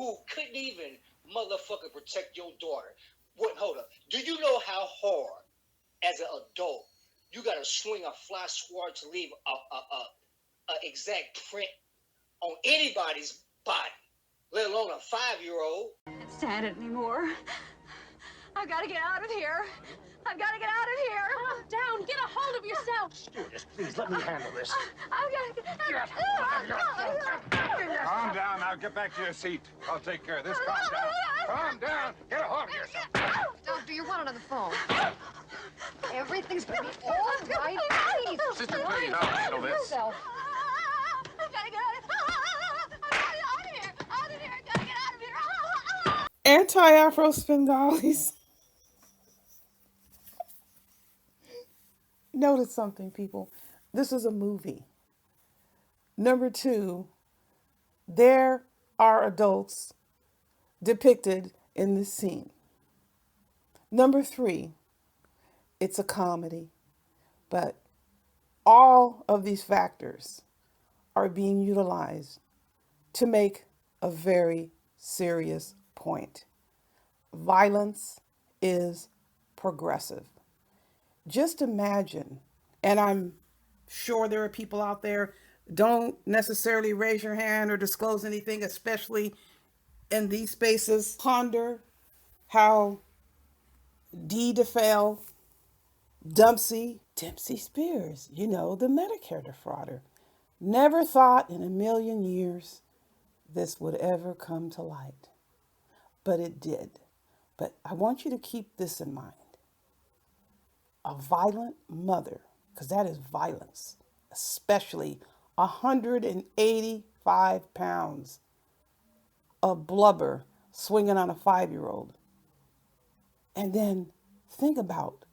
who couldn't even motherfucking protect your daughter. What? Hold up. Do you know how hard, as an adult, you gotta swing a fly swat to leave a exact print on anybody's body, let alone a 5-year-old? I can't stand it anymore. I've got to get out of here. I've got to get out of here. Calm down. Get a hold of yourself. Stewardess, please let me handle this. I've got to get Calm down. Now get back to your seat. I'll take care of this. Calm down. Calm down. Get a hold of yourself. Doctor, you're wanted on the phone. Everything's gonna be all right. Please. Sister, please, I'll handle this. Yourself. I've got to get out of here. Out of here. I've got to get out of here. Anti-Afro Svengalis. Notice something, people. This is a movie. Number 2, there are adults depicted in this scene. Number 3, it's a comedy. But all of these factors are being utilized to make a very serious point. Violence is progressive. Just imagine, and I'm sure there are people out there, don't necessarily raise your hand or disclose anything, especially in these spaces. Ponder how D.DaFail, Dempsey Spears, the Medicare defrauder, never thought in a million years this would ever come to light. But it did. But I want you to keep this in mind. A violent mother, because that is violence, especially 185 pounds of blubber swinging on a 5-year-old. And then think about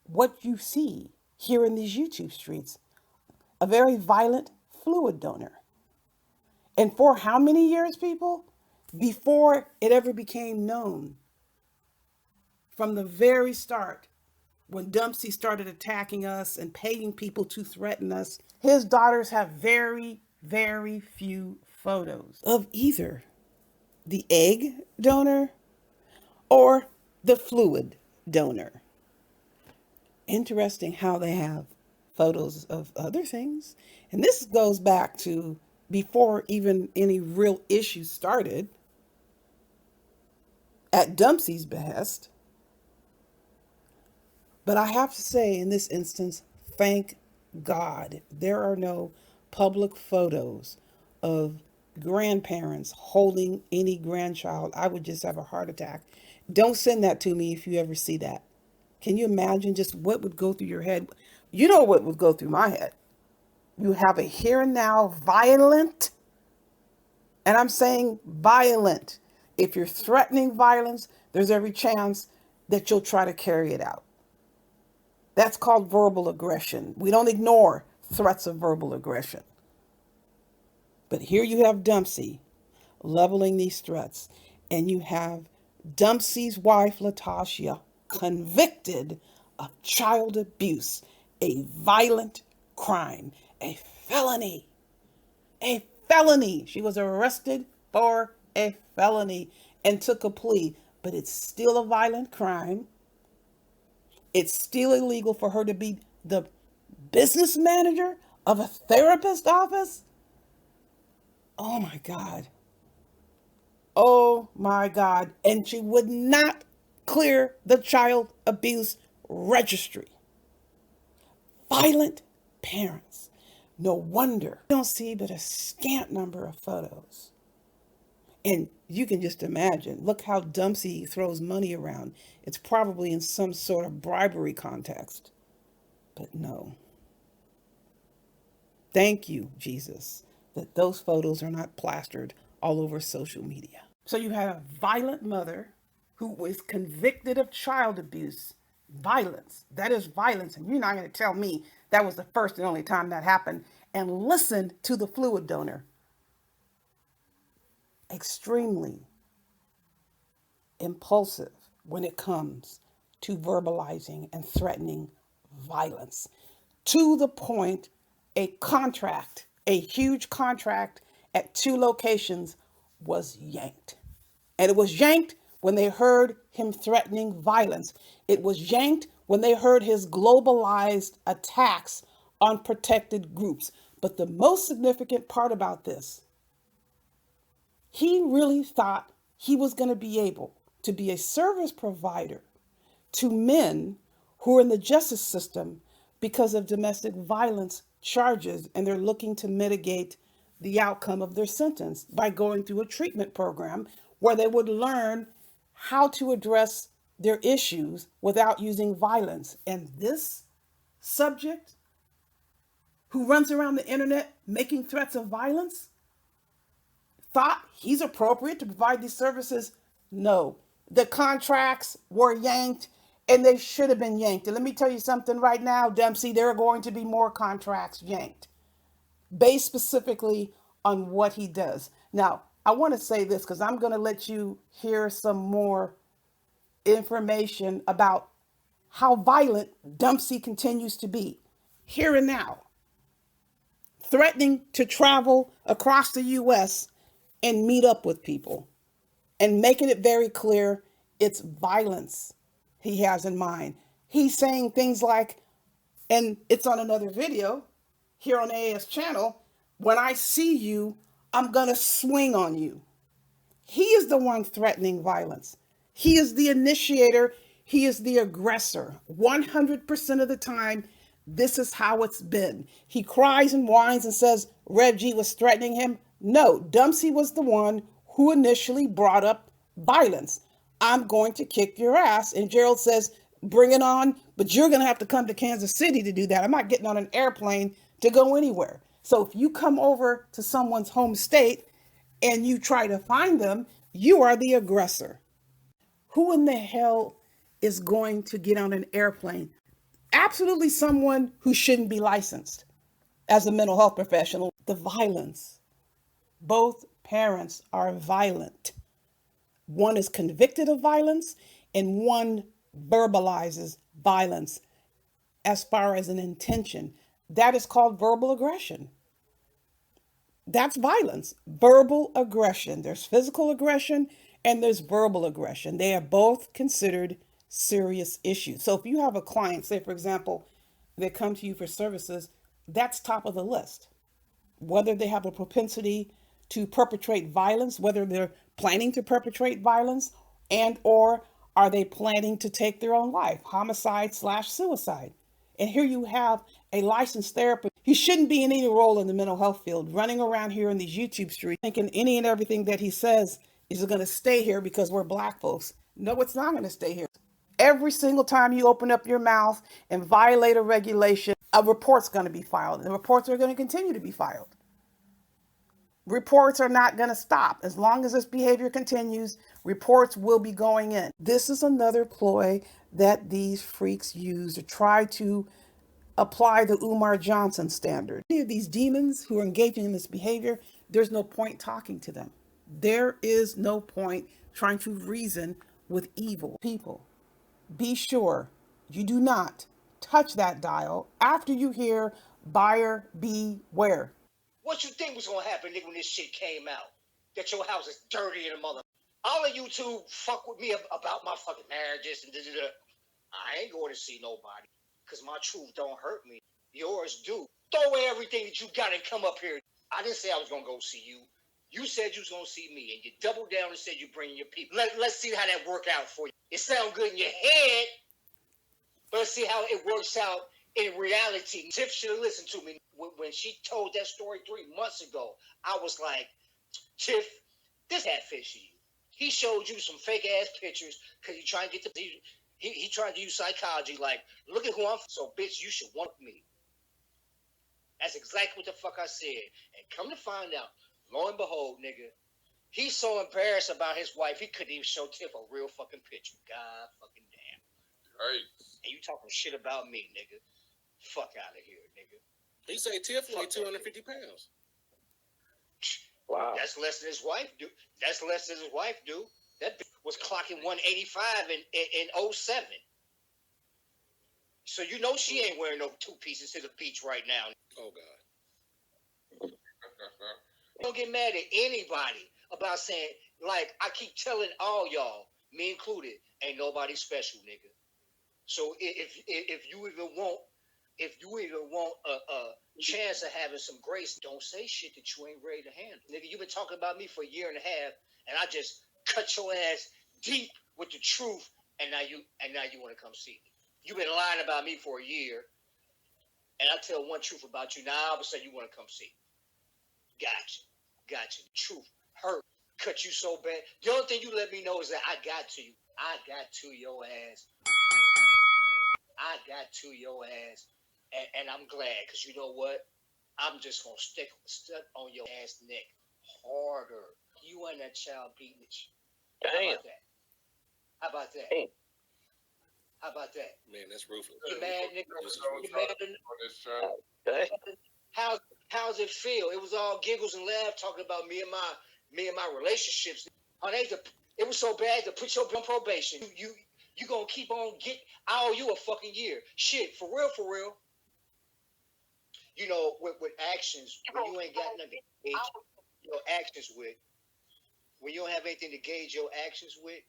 what you see here in these YouTube streets. A very violent fluid donor. And for how many years, people? Before it ever became known. From the very start, when Dempsey started attacking us and paying people to threaten us, his daughters have very, very few photos of either the egg donor or the fluid donor. Interesting how they have photos of other things. And this goes back to before even any real issues started, at Dempsey's behest. But I have to say, in this instance, thank God there are no public photos of grandparents holding any grandchild. I would just have a heart attack. Don't send that to me if you ever see that. Can you imagine just what would go through your head? You know what would go through my head. You have a here and now violent, and I'm saying violent. If you're threatening violence, there's every chance that you'll try to carry it out. That's called verbal aggression. We don't ignore threats of verbal aggression. But here you have Dempsey leveling these threats, and you have Dempsey's wife, Latasha, convicted of child abuse, a violent crime, a felony. A felony. She was arrested for a felony and took a plea, but it's still a violent crime. It's still illegal for her to be the business manager of a therapist office. Oh my God. Oh my God. And she would not clear the child abuse registry. Violent parents. No wonder you don't see but a scant number of photos. And you can just imagine, look how Dempsey throws money around. It's probably in some sort of bribery context. But no. Thank you, Jesus, that those photos are not plastered all over social media. So you had a violent mother who was convicted of child abuse. Violence. That is violence. And you're not going to tell me that was the first and only time that happened. And listen to the fluid donor. Extremely impulsive when it comes to verbalizing and threatening violence, to the point a huge contract at 2 locations was yanked. And it was yanked when they heard him threatening violence. It was yanked when they heard his globalized attacks on protected groups. But the most significant part about this, he really thought he was going to be able to be a service provider to men who are in the justice system because of domestic violence charges, and they're looking to mitigate the outcome of their sentence by going through a treatment program where they would learn how to address their issues without using violence. And this subject, who runs around the internet making threats of violence, thought he's appropriate to provide these services? No. The contracts were yanked, and they should have been yanked. And let me tell you something right now, Dempsey, there are going to be more contracts yanked based specifically on what he does. Now, I want to say this because I'm going to let you hear some more information about how violent Dempsey continues to be here and now, threatening to travel across the U.S. and meet up with people, and making it very clear it's violence he has in mind. He's saying things like, and it's on another video here on the AS channel, when I see you, I'm going to swing on you. He is the one threatening violence. He is the initiator. He is the aggressor. 100% of the time, this is how it's been. He cries and whines and says Reggie was threatening him. No, Dempsey was the one who initially brought up violence. I'm going to kick your ass. And Gerald says, bring it on, but you're going to have to come to Kansas City to do that. I'm not getting on an airplane to go anywhere. So if you come over to someone's home state and you try to find them, you are the aggressor. Who in the hell is going to get on an airplane? Absolutely someone who shouldn't be licensed as a mental health professional. The violence. Both parents are violent. One is convicted of violence and one verbalizes violence as far as an intention. That is called verbal aggression. That's violence. Verbal aggression. There's physical aggression and there's verbal aggression. They are both considered serious issues. So if you have a client, say for example, they come to you for services, that's top of the list. Whether they have a propensity to perpetrate violence, whether they're planning to perpetrate violence, and or are they planning to take their own life, homicide/suicide. And here you have a licensed therapist. He shouldn't be in any role in the mental health field, running around here in these YouTube streets, thinking any and everything that he says is going to stay here because we're Black folks. No, it's not going to stay here. Every single time you open up your mouth and violate a regulation, a report's going to be filed. And the reports are going to continue to be filed. Reports are not going to stop. As long as this behavior continues, reports will be going in. This is another ploy that these freaks use to try to apply the Umar Johnson standard. Any of these demons who are engaging in this behavior, there's no point talking to them. There is no point trying to reason with evil people. Be sure you do not touch that dial after you hear buyer beware. What you think was gonna happen, nigga, when this shit came out? That your house is dirty and a mother. All of you two fuck with me about my fucking marriages and da-da-da. I ain't going to see nobody, because my truth don't hurt me. Yours do. Throw away everything that you got and come up here. I didn't say I was gonna go see you. You said you was gonna see me, and you doubled down and said you're bringing your people. Let's see how that work out for you. It sounds good in your head, but let's see how it works out in reality. Tiff should have listened to me. When she told that story 3 months ago, I was like, Tiff, this catfish you. He showed you some fake ass pictures because he trying to get the he tried to use psychology like, look at who I'm. So bitch, you should want me. That's exactly what the fuck I said. And come to find out, lo and behold, nigga, he's so embarrassed about his wife he couldn't even show Tiff a real fucking picture. God fucking damn. Right. And you talking shit about me, nigga. Fuck out of here, nigga. He say Tiff weigh 250 pounds. Wow. That's less than his wife do. That's less than his wife do. That bitch was clocking 185 in 07. So you know she ain't wearing no two pieces to the beach right now. Oh God. Don't get mad at anybody about saying, like, I keep telling all y'all, me included, ain't nobody special, nigga. So if you even want a chance of having some grace, don't say shit that you ain't ready to handle. Nigga, you've been talking about me for a year and a half, and I just cut your ass deep with the truth, and now you want to come see me. You've been lying about me for a year, and I tell one truth about you. Now all of a sudden you want to come see me. Gotcha. Truth hurt, cut you so bad. The only thing you let me know is that I got to you. I got to your ass. And I'm glad, because you know what? I'm just gonna step on your ass neck harder. You and that child beating it. Damn. How about that? Damn. How about that? Man, that's ruthless. You mad, nigga? You mad? Okay. How's it feel? It was all giggles and laughs talking about me and my relationships. It was so bad to put you on probation. You gonna keep on I owe you a fucking year. Shit, for real. You know, with actions, when you ain't got nothing to gauge your actions with, when you don't have anything to gauge your actions with,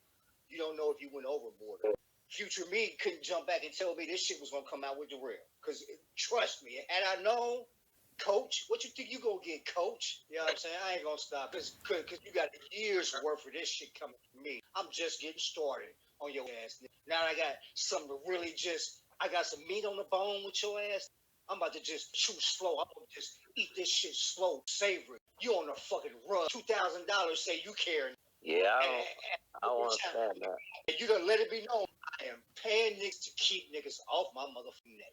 you don't know if you went overboard. Future me couldn't jump back and tell me this shit was gonna come out with the real. Because trust me, had I known, coach, what you think you gonna get, coach? You know what I'm saying? I ain't gonna stop. Because you got years worth of this shit coming from me. I'm just getting started on your ass. Now I got something to really I got some meat on the bone with your ass. I'm about to just chew slow. I'm gonna just eat this shit slow, savory. You on the fucking run. $2,000 say you care. Yeah, I don't understand that. And you done let it be known. I am paying niggas to keep niggas off my motherfucking neck.